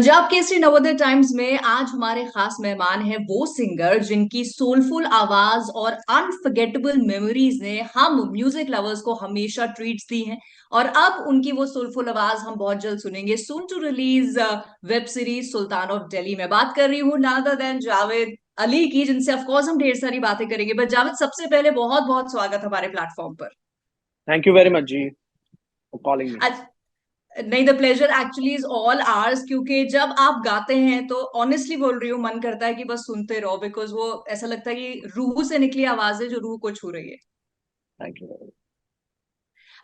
Punjab Kesari Navodaya times में आज हमारे खास मेहमान हैं वो सिंगर जिनकी सोलफुल आवाज और अनफर्गेटेबल मेमोरीज ने हम म्यूजिक लवर्स को हमेशा ट्रीट्स दी हैं। और अब उनकी वो सोलफुल आवाज हम बहुत जल्द सुनेंगे। Soon to release web series Sultan of Delhi. मैं बात कर रही हूँ none other than Javed Ali की, जिनसे ऑफ कोर्स हम ढेर सारी बातें करेंगे। बट जावेद, सबसे पहले बहुत बहुत स्वागत हमारे प्लेटफॉर्म पर। थैंक यू वेरी मच जी फॉर कॉलिंग मी। आज नहीं, the pleasure actually is all ours, क्योंकि जब आप गाते हैं तो ऑनेस्टली बोल रही हूँ, मन करता है कि बस सुनते रहो, बिकॉज वो ऐसा लगता है कि रूह से निकली आवाज है जो रूह को छू रही है। Thank you very much.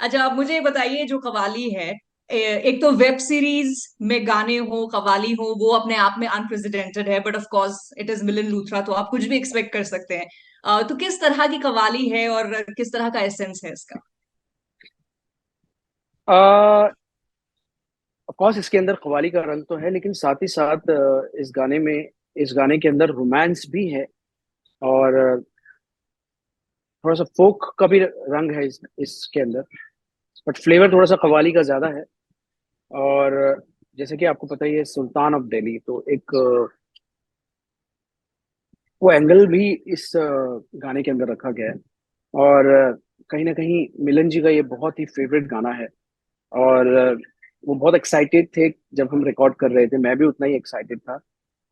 अच्छा, आप मुझे ये बताइए, जो कवाली है, एक तो वेब सीरीज में गाने हो, कवाली हो, वो अपने आप में अनप्रेसिडेंटेड है, but of course it is Milan Luthra, तो आप कुछ भी एक्सपेक्ट कर सकते हैं। तो किस तरह की कवाली है और किस तरह का एसेंस है इसका? ऑफ कोर्स इसके अंदर कव्वाली का रंग तो है, लेकिन साथ ही साथ इस गाने के अंदर रोमांस भी है। और थोड़ा सा फोक का भी रंग है इसके अंदर। बट फ्लेवर थोड़ा सा कव्वाली का ज्यादा है। और जैसे कि आपको पता ही है, सुल्तान ऑफ दिल्ली तो एक वो एंगल भी इस गाने के अंदर रखा गया है। और कहीं ना कहीं मिलन जी का ये बहुत ही फेवरेट गाना है। और वो बहुत एक्साइटेड थे जब हम रिकॉर्ड कर रहे थे, मैं भी उतना ही एक्साइटेड था।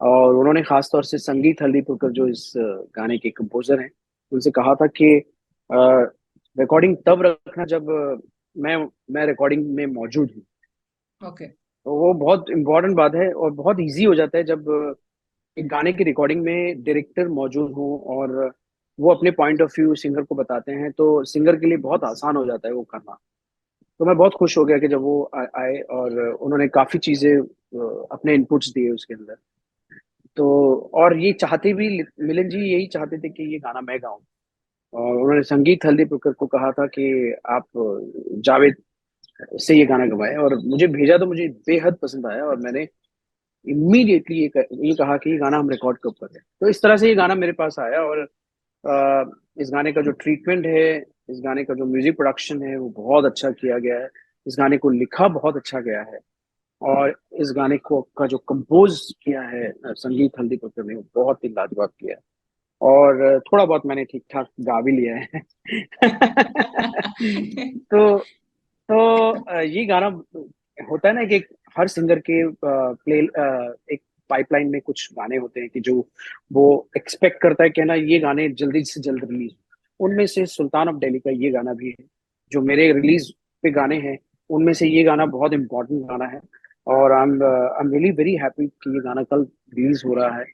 और उन्होंने खास तौर से संगीत हल्दीपुरकर, जो इस गाने के कंपोजर हैं, उनसे कहा था कि रिकॉर्डिंग तब रखना जब मैं रिकॉर्डिंग में मौजूद हूँ। ओके। तो वो बहुत इम्पोर्टेंट बात है और बहुत इजी हो जाता है जब एक गाने की रिकॉर्डिंग में डायरेक्टर मौजूद हो और वो अपने पॉइंट ऑफ व्यू सिंगर को बताते हैं, तो सिंगर के लिए बहुत आसान हो जाता है वो करना। तो मैं बहुत खुश हो गया कि जब वो आए और उन्होंने काफी चीजें अपने इनपुट्स दिए उसके अंदर। तो और ये चाहते भी, मिलन जी यही चाहते थे कि ये गाना मैं गाऊं। और उन्होंने संगीत हल्दीपुरकर को कहा था कि आप जावेद से ये गाना गवाए, और मुझे भेजा तो मुझे बेहद पसंद आया। और मैंने इमीडिएटली ये कहा कि ये गाना हम रिकॉर्ड कब करें। तो इस तरह से ये गाना मेरे पास आया। और इस गाने का जो ट्रीटमेंट है, इस गाने का जो म्यूजिक प्रोडक्शन है, वो बहुत अच्छा किया गया है। इस गाने को लिखा बहुत अच्छा गया है। और इस गाने को का जो कंपोज किया है संगीत हल्दीपुर ने, वो बहुत ही लाजवाब किया है। और थोड़ा बहुत मैंने ठीक ठाक गा भी लिया है। तो ये गाना होता है ना कि हर सिंगर के एक पाइपलाइन में कुछ गाने होते हैं कि जो वो एक्सपेक्ट करता है कि ना ये गाने जल्दी से जल्द रिलीज। उनमें से सुल्तान ऑफ दिल्ली का ये गाना भी है। जो मेरे रिलीज पे गाने हैं, उनमें से ये गाना बहुत इंपॉर्टेंट गाना है। और I am really very happy कि ये गाना कल रिलीज हो रहा है।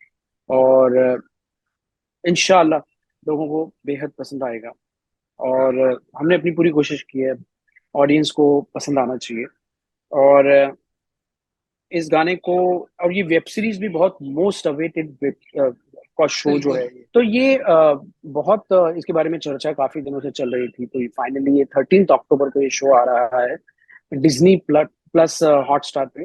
और इंशाल्लाह लोगों को बेहद पसंद आएगा। और हमने अपनी पूरी कोशिश की है, ऑडियंस को पसंद आना चाहिए। और इस गाने को, और ये वेब सीरीज भी बहुत मोस्ट अवेटेड वेब का शो जो बिल्कुल। है, तो ये बहुत इसके बारे में चर्चा काफी दिनों से चल रही थी। तो फाइनली ये 13 अक्टूबर को ये शो आ रहा है डिज्नी प्लस प्लस हॉटस्टार पे।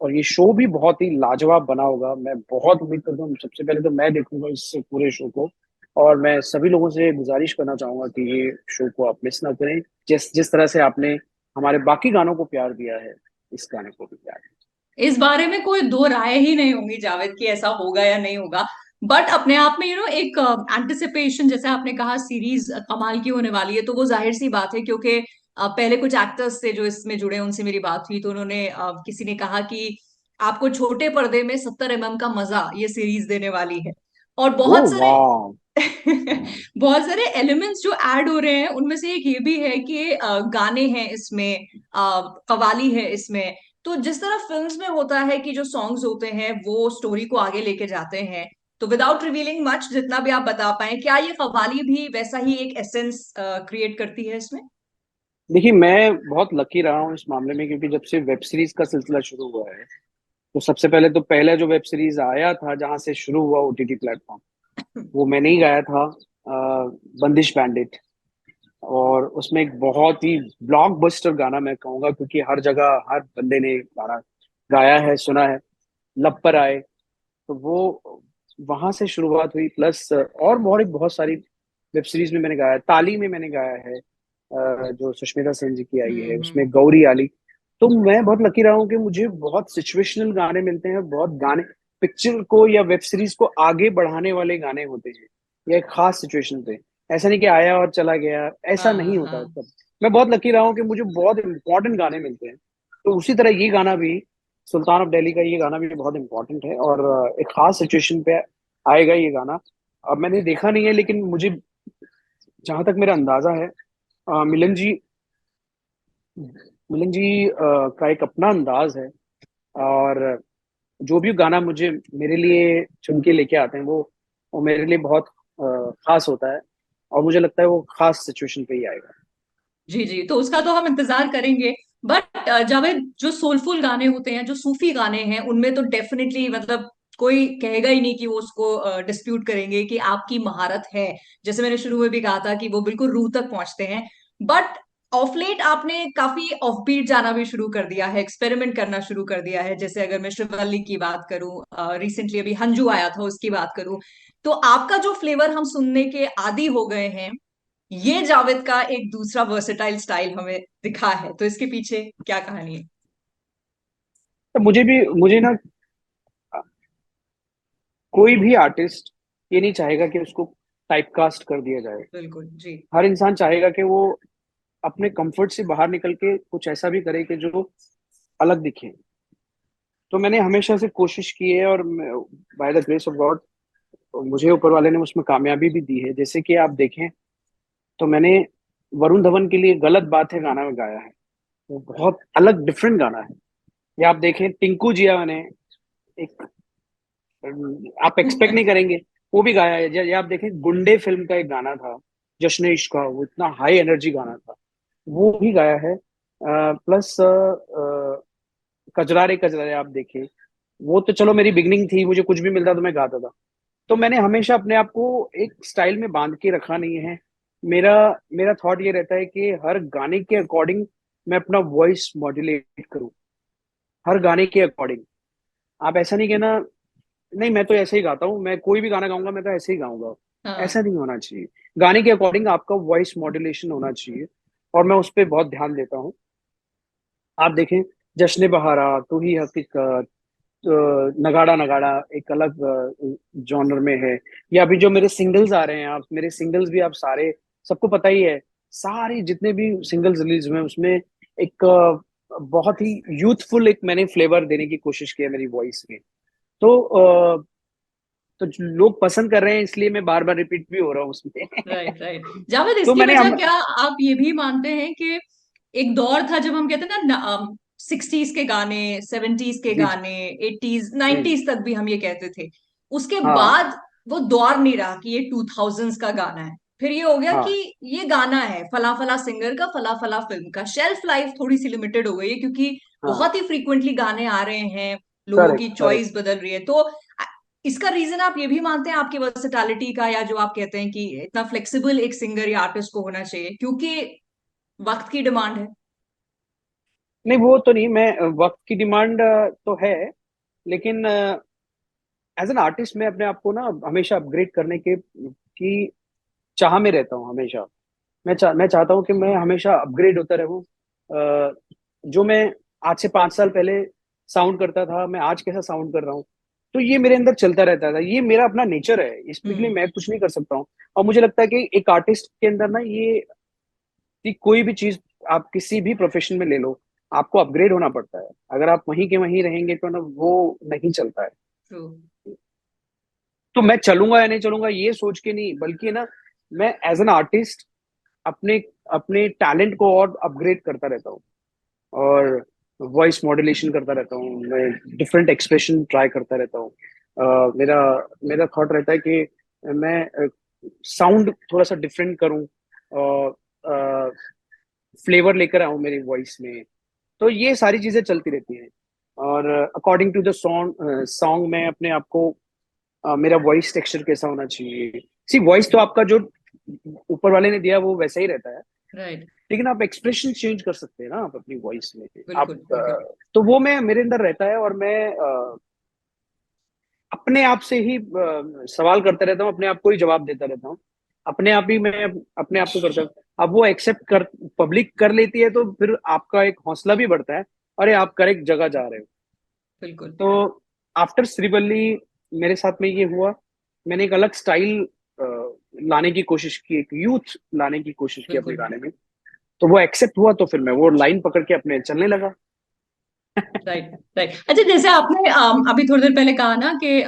और ये शो भी बहुत ही लाजवाब बना होगा। मैं बहुत उम्मीद करता हूँ, सबसे पहले तो मैं देखूंगा इस पूरे शो को। और मैं सभी लोगों से गुजारिश करना चाहूंगा कि ये शो को आप मिस ना करें। जिस जिस तरह से आपने हमारे बाकी गानों को प्यार दिया है, इस गाने को भी प्यार इस बारे में कोई दो राय ही नहीं होंगी जावेद कि ऐसा होगा या नहीं होगा। बट अपने आप में एक एंटिसिपेशन, जैसे आपने कहा सीरीज कमाल की होने वाली है, तो वो जाहिर सी बात है, क्योंकि पहले कुछ एक्टर्स से जो इसमें जुड़े हैं, उनसे मेरी बात हुई, तो उन्होंने किसी ने कहा कि आपको छोटे पर्दे में 70 mm का मजा ये सीरीज देने वाली है। और दिया। ओह बहुत सारे वाह। बहुत सारे एलिमेंट्स जो ऐड हो रहे हैं, उनमें से एक ये भी है कि गाने हैं इसमें, कवाली है इसमें। तो जिस तरह फिल्म्स में होता है कि जो सॉन्ग्स होते हैं वो स्टोरी को आगे लेके जाते हैं, तो विदाउट रिवीलिंग मच, जितना भी आप बता पाए, क्या ये कव्वाली भी वैसा ही एक एसेंस क्रिएट करती है इसमें? देखिए, मैं बहुत लकी रहा हूँ इस मामले में, क्योंकि जब से वेब सीरीज का सिलसिला शुरू हुआ है, तो सबसे पहले तो पहला जो वेब सीरीज आया था जहां से शुरू हुआ ओटीटी प्लेटफॉर्म, वो मैंने ही गाया था, बंदिश बैंडिट। और उसमें एक बहुत ही ब्लॉकबस्टर गाना मैं कहूंगा, क्योंकि हर जगह हर बंदे ने गाना गाया है, सुना है, लब पर आए। तो वो वहां से शुरुआत हुई। प्लस और बहुत सारी वेब सीरीज में मैंने गाया है। ताली में मैंने गाया है, जो सुष्मिता सेन जी की आई है, हम्म। उसमें गौरी आली। तो मैं बहुत लकी रहा हूँ कि मुझे बहुत सिचुएशनल गाने मिलते हैं, बहुत गाने पिक्चर को या वेब सीरीज को आगे बढ़ाने वाले गाने होते हैं, या एक खास सिचुएशन पे। ऐसा नहीं कि आया और चला गया, ऐसा हाँ नहीं होता हाँ। सब। मैं बहुत लकी रहा हूँ कि मुझे बहुत इंपॉर्टेंट गाने मिलते हैं। तो उसी तरह ये गाना भी, सुल्तान ऑफ दिल्ली का ये गाना भी बहुत इंपॉर्टेंट है, और एक खास सिचुएशन पे आएगा ये गाना। अब मैंने देखा नहीं है, लेकिन मुझे जहां तक मेरा अंदाजा है, मिलन जी, मिलन जी का एक अपना अंदाज है, और जो भी गाना मुझे मेरे लिए चुन के लेके आते हैं, वो मेरे लिए बहुत खास होता है, और मुझे लगता है वो खास सिचुएशन पे ही आएगा। जी जी, तो उसका तो हम इंतजार करेंगे। बट जावेद, जो सोलफुल गाने होते हैं, जो सूफी गाने हैं, उनमें तो डेफिनेटली मतलब कोई कहेगा ही नहीं कि वो उसको डिस्प्यूट करेंगे कि आपकी महारत है। जैसे मैंने शुरू में भी कहा था कि वो बिल्कुल रूह तक पहुंचते हैं। बट ऑफ लेट आपने काफी ऑफ बीट जाना भी शुरू कर दिया है, एक्सपेरिमेंट करना शुरू कर दिया है। जैसे अगर मैं शिवल्ली की बात करूं, रिसेंटली अभी हंजू आया था, उसकी बात करूं, तो आपका जो फ्लेवर हम सुनने के आदी हो गए हैं, ये जावेद का एक दूसरा वर्सेटाइल स्टाइल हमें दिखा है। तो इसके पीछे क्या कहानी है? तो मुझे ना, कोई भी आर्टिस्ट ये नहीं चाहेगा कि उसको टाइपकास्ट कर दिया जाए। बिल्कुल जी। हर इंसान चाहेगा कि वो अपने कंफर्ट से बाहर निकल के कुछ ऐसा भी करे कि जो अलग दिखे। तो मैंने हमेशा से कोशिश की है, और by the grace of God मुझे ऊपर वाले ने उसमें कामयाबी भी दी है। जैसे कि आप देखें, तो मैंने वरुण धवन के लिए गलत बात है गाना में गाया है। वो बहुत अलग डिफरेंट गाना है। या आप देखें टिंकू जिया ने एक, आप एक्सपेक्ट नहीं करेंगे, वो भी गाया है। या आप देखें गुंडे फिल्म का एक गाना था, जश्न इश्क का, वो इतना हाई एनर्जी गाना था, वो भी गाया है। प्लस कजरारे कजरारे आप देखें, वो तो चलो मेरी बिगनिंग थी, मुझे कुछ भी मिलता तो मैं गाता था। तो मैंने हमेशा अपने आप को एक स्टाइल में बांध के रखा नहीं है। मेरा मेरा थॉट ये रहता है कि हर गाने के अकॉर्डिंग मैं अपना वॉइस मॉड्यूलेट करूं, हर गाने के अकॉर्डिंग। आप ऐसा नहीं कहना, नहीं मैं तो ऐसे ही गाता हूँ, मैं कोई भी गाना गाऊंगा मैं तो ऐसे ही गाऊंगा। ऐसा हाँ। नहीं होना चाहिए। गाने के अकॉर्डिंग आपका वॉइस मॉड्यूलेशन होना चाहिए, और मैं उस पर बहुत ध्यान देता हूँ। आप देखें, जश्न बहारा, तू ही हकीकत, नगाड़ा नगाड़ा एक अलग जॉनर में है। या अभी जो मेरे सिंगल्स आ रहे हैं, आप मेरे सिंगल्स भी आप सारे, सबको पता ही है, सारे जितने भी सिंगल्स रिलीज हुए हैं, उसमें एक बहुत ही यूथफुल एक मैंने फ्लेवर देने की कोशिश की है मेरी वॉइस में। तो तो जो लोग पसंद कर रहे हैं, इसलिए मैं बार बार रिपीट भी हो रहा हूँ उसमें। Right right. जावेद, तो इसकी मैंने वजह हम, क्या आप ये भी मानते हैं कि एक दौर था जब हम कहते हैं ना, 60s के गाने, 70s के जी जी गाने, 80s जी, 90s तक भी हम ये कहते थे। उसके हाँ बाद वो दौर नहीं रहा कि ये 2000s का गाना है। फिर ये हो गया कि हाँ ये गाना है फला फला सिंगर का, फला फला फिल्म का। शेल्फ लाइफ थोड़ी सी लिमिटेड हो गई है क्योंकि हाँ, बहुत ही फ्रीक्वेंटली गाने आ रहे हैं, लोगों करेक्ट की करेक्ट। चॉइस बदल रही है। तो इसका रीजन आप ये भी मानते हैं आपकी वर्सेटैलिटी का, या जो आप कहते हैं कि इतना फ्लेक्सिबल एक सिंगर या आर्टिस्ट को होना चाहिए क्योंकि वक्त की डिमांड है? नहीं वो तो नहीं, मैं वक्त की डिमांड तो है, लेकिन एज एन आर्टिस्ट मैं अपने आप को ना हमेशा अपग्रेड करने के की चाह में रहता हूँ हमेशा। मैं चाहता हूँ कि मैं हमेशा अपग्रेड होता रहूँ। जो मैं आज से 5 साल पहले साउंड करता था, मैं आज कैसा साउंड कर रहा हूँ, तो ये मेरे अंदर चलता रहता था। ये मेरा अपना नेचर है, इसके लिए हम्म। मैं कुछ नहीं कर सकता हूँ। और मुझे लगता है कि एक आर्टिस्ट के अंदर ना ये, कि कोई भी चीज आप किसी भी प्रोफेशन में ले लो, आपको अपग्रेड होना पड़ता है। अगर आप वहीं के वहीं रहेंगे तो ना वो नहीं चलता है। ट्रू। तो मैं चलूंगा या नहीं चलूंगा ये सोच के नहीं, बल्कि ना मैं एज एन आर्टिस्ट अपने अपने टैलेंट को और अपग्रेड करता रहता हूँ, और वॉइस मॉड्यूलेशन करता रहता हूँ, मैं डिफरेंट एक्सप्रेशन ट्राई करता रहता हूँ। मेरा मेरा थॉट रहता है कि मैं साउंड थोड़ा सा डिफरेंट करूँ, और फ्लेवर लेकर आऊँ मेरी वॉइस में। तो ये सारी चीजें चलती रहती हैं, और according to the song song मैं अपने आप को, मेरा वॉइस टेक्सचर कैसा होना चाहिए। सी वॉइस तो आपका जो ऊपर वाले ने दिया वो वैसा ही रहता है, राइट। लेकिन आप एक्सप्रेशन चेंज कर सकते हैं ना आप अपनी वॉइस में। आप बिल्कुल बिल्कुल। तो वो मैं मेरे अंदर रहता है, और मैं अपने आप से ही सवाल करता रहता हूँ, अपने आप को ही जवाब देता रहता हूँ। अपने आप ही मैं अपने आप को करता हूँ। अब वो एक्सेप्ट कर, पब्लिक कर लेती है तो फिर आपका एक हौसला भी बढ़ता है अरे आप करेक्ट जगह जा रहे हो। बिल्कुल। तो आफ्टर श्रीवल्ली मेरे साथ में ये हुआ, मैंने एक अलग स्टाइल लाने की कोशिश की, एक यूथ लाने की कोशिश की अपने बिल्कुल। गाने में। तो वो एक्सेप्ट हुआ, तो फिर मैं वो लाइन पकड़ के अपने चलने लगा। राइट। राइट। अच्छा, जैसे आपने अभी थोड़ी देर पहले कहा ना कि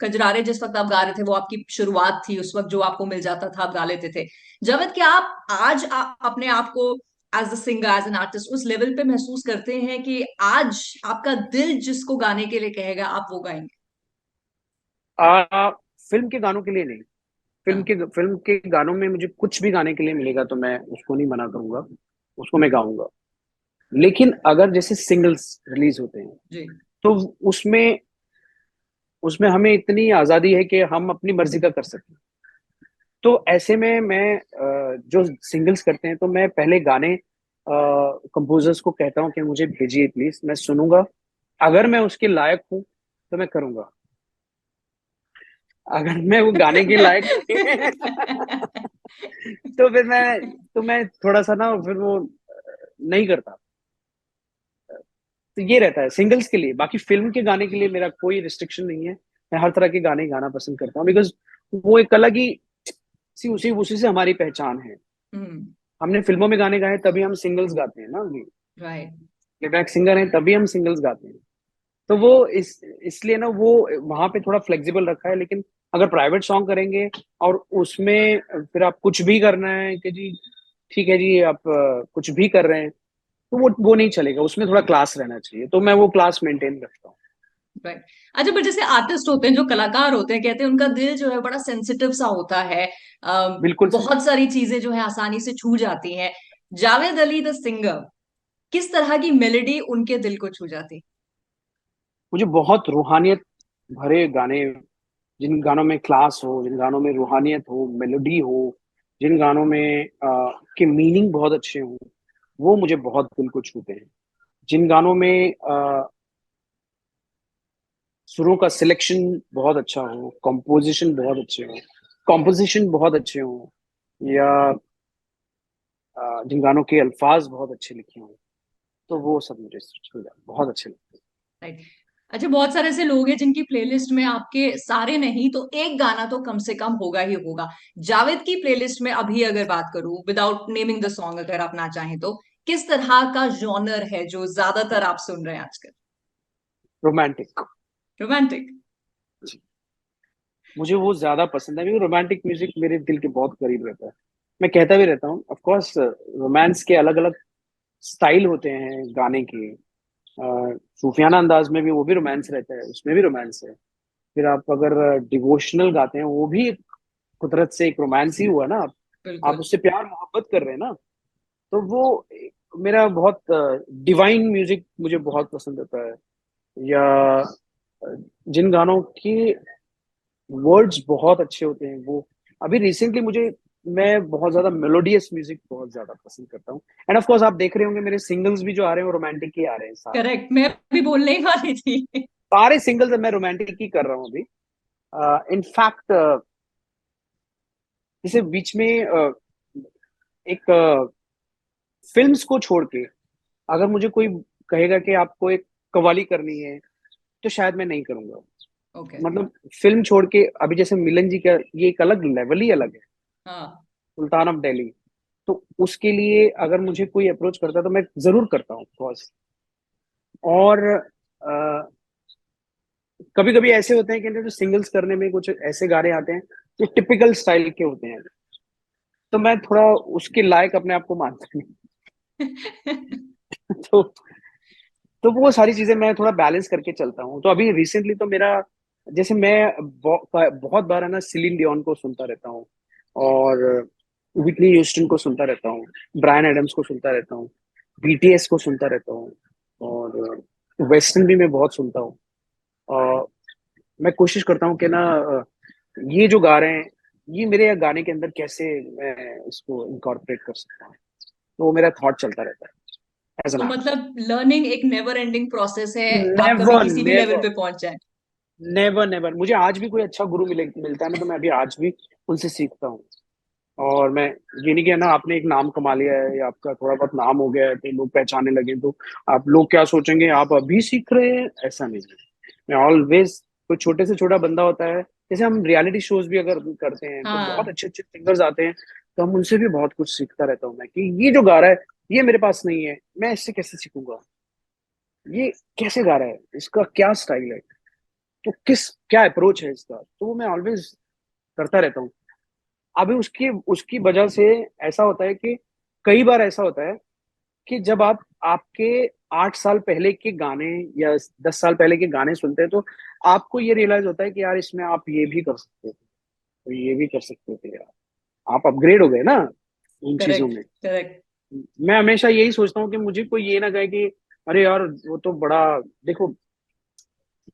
कजरारे जिस वक्त आप गा रहे थे वो आपकी शुरुआत थी, उस वक्त जो आपको मिल जाता था आप गा लेते थे। जावेद, क्या आप आज अपने आप को as a singer, as an artist उस लेवल पे महसूस करते हैं कि आज आपका दिल जिसको गाने के लिए कहेगा आप वो गाएंगे? फिल्म के गानों के लिए नहीं। हाँ। फिल्म के गानों में मुझे कुछ भी गाने के लिए मिलेगा तो मैं उसको नहीं मना करूंगा, उसको मैं गाऊंगा। लेकिन अगर जैसे सिंगल्स रिलीज होते हैं, जी। तो उसमें उसमें हमें इतनी आजादी है कि हम अपनी मर्जी का कर सकते हैं। तो ऐसे में मैं जो सिंगल्स करते हैं, तो मैं पहले गाने कंपोजर्स को कहता हूँ कि मुझे भेजिए प्लीज, मैं सुनूंगा। अगर मैं उसके लायक हूँ तो मैं करूंगा, अगर मैं वो गाने के लायक नहीं तो फिर मैं थोड़ा सा ना फिर वो नहीं करता। तो ये रहता है सिंगल्स के लिए। बाकी फिल्म के गाने के लिए मेरा कोई रिस्ट्रिक्शन नहीं है, मैं हर तरह के गाने गाना पसंद करता हूँ, बिकॉज वो एक अलग ही सी उसी उसी से हमारी पहचान है। हम्म। हमने फिल्मों में गाने गाए तभी हम सिंगल्स गाते हैं ना, अभी राइट। प्लेबैक सिंगर हैं तभी हम सिंगल्स गाते हैं। तो वो इसलिए ना वो वहां पे थोड़ा फ्लेक्सिबल रखा है। लेकिन अगर प्राइवेट सॉन्ग करेंगे और उसमें फिर आप कुछ भी करना है कि जी ठीक है जी आप कुछ भी कर रहे हैं, तो वो नहीं चलेगा, उसमें थोड़ा क्लास रहना चाहिए, तो मैं वो क्लास मेंटेन रखता हूँ। राइट। अच्छा, पर जैसे आर्टिस्ट होते हैं, जो कलाकार होते हैं, कहते हैं उनका दिल जो है बड़ा सेंसिटिव सा होता है। बिल्कुल सही। बहुत सारी चीजें जो है आसानी से छू जाती हैं। जावेद अली द सिंगर, किस तरह की मेलोडी उनके दिल को छू जाती? मुझे बहुत रूहानियत भरे गाने, जिन गानों में क्लास हो, जिन गानों में रूहानियत हो, मेलोडी हो, जिन गानों में के मीनिंग बहुत अच्छे हों, वो मुझे बहुत दिल को छूते हैं। जिन गानों में सुरों का सिलेक्शन बहुत अच्छा हो, कंपोजिशन बहुत अच्छे हो, या जिन गानों के अल्फाज बहुत अच्छे लिखे हों, तो वो सब मुझे बहुत अच्छे लगते हैं। राइट। अच्छा, बहुत सारे ऐसे लोग हैं जिनकी प्लेलिस्ट में आपके सारे नहीं तो एक गाना तो कम से कम होगा ही होगा। जावेद की प्लेलिस्ट में अभी अगर बात करूं, विदाउट नेमिंग द सॉन्ग, अगर आप ना चाहें तो, किस तरह का जॉनर है जो ज्यादातर आप सुन रहे हैं आजकल? रोमांटिक। रोमांटिक। मुझे वो ज्यादा पसंद है, क्योंकि रोमांटिक म्यूजिक मेरे दिल के बहुत करीब रहता है। मैं कहता भी रहता हूँ, ऑफ कोर्स रोमांस के अलग अलग स्टाइल होते हैं गाने के। सूफियाना अंदाज में भी वो भी रोमांस रहता है, उसमें भी रोमांस है। फिर आप अगर डिवोशनल गाते हैं, वो भी कुदरत से एक रोमांस ही हुआ ना। आप बिल्कुल। उससे प्यार मोहब्बत कर रहे हैं ना। तो वो मेरा बहुत डिवाइन म्यूजिक मुझे बहुत पसंद आता है। या जिन गानों की वर्ड्स बहुत अच्छे होते हैं, वो अभी रिसेंटली मुझे मैं बहुत ज्यादा मेलोडियस म्यूजिक बहुत ज्यादा पसंद करता हूँ। एंड ऑफ कोर्स आप देख रहे होंगे मेरे सिंगल्स भी जो आ रहे हैं वो रोमांटिक ही आ रहे हैं सारे। करेक्ट, मैं भी बोलने ही वाली थी। सारे सिंगल्स मैं रोमांटिक ही कर रहा हूँ अभी। इनफैक्ट जैसे बीच में एक फिल्म्स को छोड़ के अगर मुझे कोई कहेगा कि आपको एक कव्वाली करनी है, तो शायद मैं नहीं करूंगा। ओके। मतलब फिल्म छोड़ के अभी जैसे मिलन जी का ये एक अलग लेवल ही अलग है, हाँ। सुल्तान ऑफ दिल्ली। तो उसके लिए अगर मुझे कोई अप्रोच करता है तो मैं जरूर करता हूँ फर्स्ट। और कभी कभी ऐसे होते हैं कि जो सिंगल्स करने में कुछ ऐसे गाने आते हैं जो टिपिकल स्टाइल के होते हैं, तो मैं थोड़ा उसके लायक अपने आप को मानता नहीं। तो तो वो सारी चीजें मैं थोड़ा बैलेंस करके चलता हूँ। तो अभी रिसेंटली तो मेरा जैसे मैं बहुत बार है ना सिलीन डियोन को सुनता रहता हूँ, और विटनी ह्यूस्टन को सुनता रहता हूँ, ब्रायन एडम्स को सुनता रहता हूँ, बीटीएस को सुनता रहता हूँ, और वेस्टर्न भी मैं बहुत सुनता हूँ। और मैं कोशिश करता हूँ कि ना ये जो गा रहे हैं, ये मेरे गाने के अंदर कैसे मैं इसको इनकॉर्पोरेट कर सकता हूँ। तो वो मेरा थॉट चलता रहता है एज एन तो आर्टिस्ट। मतलब लर्निंग एक नेवर एंडिंग प्रोसेस है, आप कभी नेवर किसी भी लेवल नेवर पे पहुंच जाए। नेवर नेवर मुझे आज भी कोई अच्छा गुरु मिलता है ना, तो मैं अभी आज भी उनसे सीखता हूँ। और मैं ये नहीं कहना आपने एक नाम कमा लिया है या आपका थोड़ा बहुत नाम हो गया है तो लोग पहचानने लगे तो आप लोग क्या सोचेंगे आप अभी सीख रहे हैं, ऐसा नहीं है। मैं ऑलवेज, कोई छोटे से छोटा बंदा होता है, जैसे हम रियलिटी शोज भी अगर करते हैं तो बहुत हाँ, अच्छे अच्छे सिंगर्स आते हैं, तो हम उनसे भी बहुत कुछ सीखता रहता हूँ मैं कि ये जो गा रहा है ये मेरे पास नहीं है, मैं इससे कैसे सीखूंगा, ये कैसे गा रहा है, इसका क्या स्टाइल है, तो किस क्या अप्रोच है इसका, तो वो मैं ऑलवेज करता रहता हूँ। अभी उसकी उसकी वजह से ऐसा होता है कि कई बार ऐसा होता है कि जब आप आपके 8 साल पहले के गाने या 10 साल पहले के गाने सुनते हैं तो आपको ये रियलाइज होता है कि यार इसमें आप ये भी कर सकते थे, तो ये भी कर सकते थे यार, आप अपग्रेड हो गए ना उन चीजों करेक्ट, में। करेक्ट। मैं हमेशा यही सोचता हूँ कि मुझे कोई ये ना कहे कि अरे यार वो तो बड़ा, देखो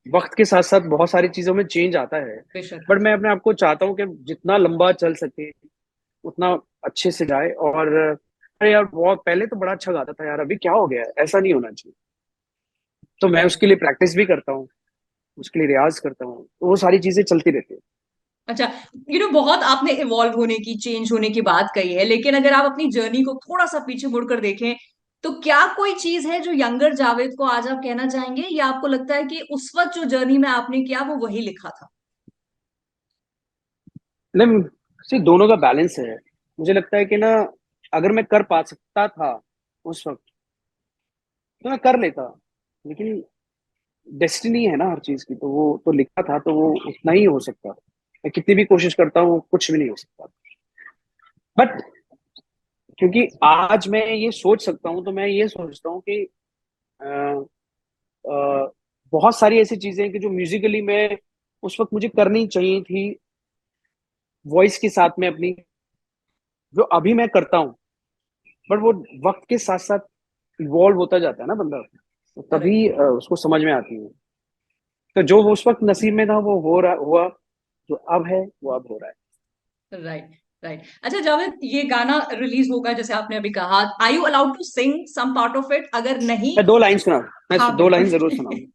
वक्त के साथ साथ बहुत सारी चीजों में चेंज आता है, बेशक। बट मैं अपने आप को चाहता हूँ कि जितना लंबा चल सके उतना अच्छे से जाए। और अरे यार बहुत पहले तो बड़ा अच्छा गाता था यार, अभी क्या हो गया है, ऐसा नहीं होना चाहिए। तो मैं राइट। उसके लिए प्रैक्टिस भी करता हूँ, उसके लिए रियाज करता हूँ, तो वो सारी चीजें चलती रहती है। अच्छा, बहुत आपने इवॉल्व होने की, चेंज होने की बात कही है, लेकिन अगर आप अपनी जर्नी को थोड़ा सा पीछे मुड़कर देखें, तो क्या कोई चीज है जो यंगर जावेद को आज आप कहना चाहेंगे, या आपको लगता है कि उस वक्त जो जर्नी में आपने किया वो वही लिखा था? नहीं, सिर्फ दोनों का बैलेंस है। मुझे लगता है कि ना, अगर मैं कर पा सकता था उस वक्त तो मैं कर लेता, लेकिन डेस्टिनी है ना हर चीज की, तो वो तो लिखा था तो वो उतना ही हो सकता। मैं कितनी भी कोशिश करता हूँ कुछ भी नहीं हो सकता। बट क्योंकि आज मैं ये सोच सकता हूँ तो मैं ये सोचता हूँ कि अ, अ, बहुत सारी ऐसी चीजें हैं कि जो म्यूजिकली मैं उस वक्त मुझे करनी चाहिए थी वॉइस के साथ में अपनी, जो अभी मैं करता हूँ। बट वो वक्त के साथ साथ इवॉल्व होता जाता है ना बंदा, तो करेक्ट। तभी उसको समझ में आती है। तो जो उस वक्त नसीब में था वो हो रहा हुआ, जो अब है वो अब हो रहा है। Right, right. अच्छा जावेद, ये गाना रिलीज होगा जैसे आपने अभी कहा, I you allowed to sing some part of it? अगर नहीं, मैं 2 लाइन सुना, मैं हाँ 2 लाइन बिल्कुल। जरूर सुनाऊंगा।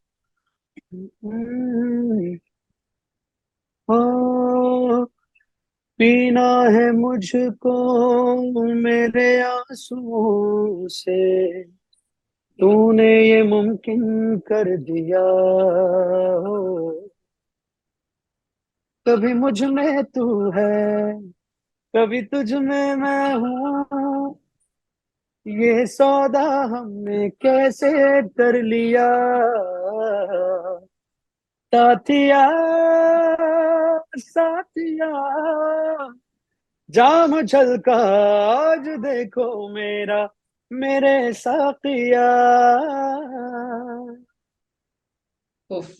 ओ, पीना है मुझको मेरे आंसुओं से, तूने ये मुमकिन कर दिया, कभी मुझ में तू है, कभी तुझ में मैं हूँ, ये सौदा हमने कैसे कर लिया, साथिया साथिया, जाम छलका आज देखो मेरा, मेरे साथिया। उफ,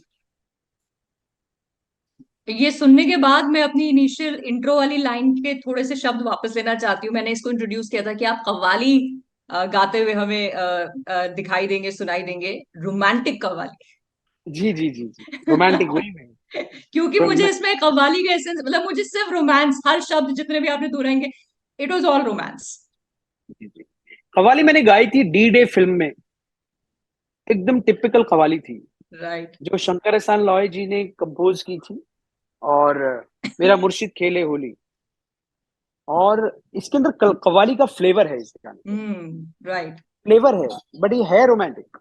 ये सुनने के बाद मैं अपनी इनिशियल इंट्रो वाली लाइन के थोड़े से शब्द वापस लेना चाहती हूँ। मैंने इसको इंट्रोड्यूस किया था कि आप कव्वाली गाते हुए हमें दिखाई देंगे, सुनाई देंगे, रोमांटिक कव्वाली। जी जी जी जी, रोमांटिक वही में। क्योंकि मुझे इसमें कव्वाली का एसेंस, मतलब मुझे सिर्फ रोमांस, हर शब्द जितने भी आपने दोहराएंगे, इट वाज ऑल रोमांस। जी जी, कव्वाली मैंने गाई थी डी डे फिल्म में, एकदम टिपिकल कव्वाली थी राइट। जो शंकर एहसान लॉय जी ने कंपोज की थी। और मेरा मुर्शिद खेले होली, और इसके अंदर कव्वाली का फ्लेवर है इस गाने के, राइट, फ्लेवर है, बट ये है रोमांटिक।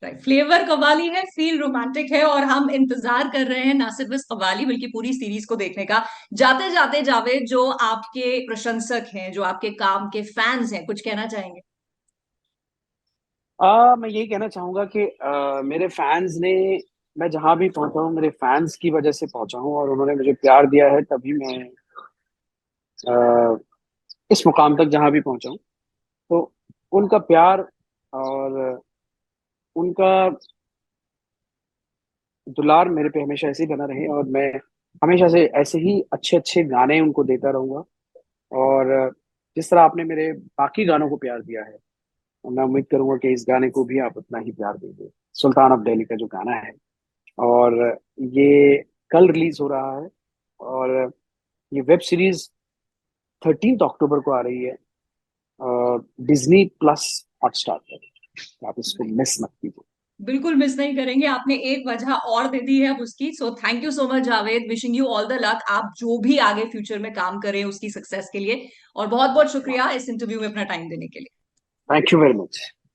राइट। फ्लेवर कव्वाली है, फील रोमांटिक है, और हम इंतजार कर रहे हैं ना सिर्फ इस कव्वाली बल्कि पूरी सीरीज को देखने का। जाते जाते जावेद, जो आपके प्रशंसक हैं, जो आपके काम के फैंस हैं, कुछ कहना चाहेंगे? मैं यही कहना चाहूंगा कि मेरे फैंस ने, मैं जहां भी पहुंचा हूँ मेरे फैंस की वजह से पहुंचा हूँ, और उन्होंने मुझे प्यार दिया है तभी मैं अ, इस मुकाम तक जहां भी पहुंचा हूँ। तो उनका प्यार और उनका दुलार मेरे पे हमेशा ऐसे ही बना रहे, और मैं हमेशा से ऐसे ही अच्छे अच्छे गाने उनको देता रहूंगा। और जिस तरह आपने मेरे बाकी गानों को प्यार दिया है, और मैं उम्मीद करूंगा कि इस गाने को भी आप उतना ही प्यार देंगे, सुल्तान ऑफ दिल्ली का जो गाना है। और ये कल रिलीज हो रहा है, और ये वेब सीरीज 13 अक्टूबर को आ रही है डिज्नी प्लस हॉटस्टार पर, आप इसको मिस मत कीजिए। बिल्कुल मिस नहीं करेंगे, आपने एक वजह और दे दी है अब उसकी। So thank you so much Javed, wishing you all the luck, आप जो भी आगे फ्यूचर में काम करें उसकी सक्सेस के लिए। और बहुत बहुत शुक्रिया इस इंटरव्यू में अपना टाइम देने के लिए। Thank you very much.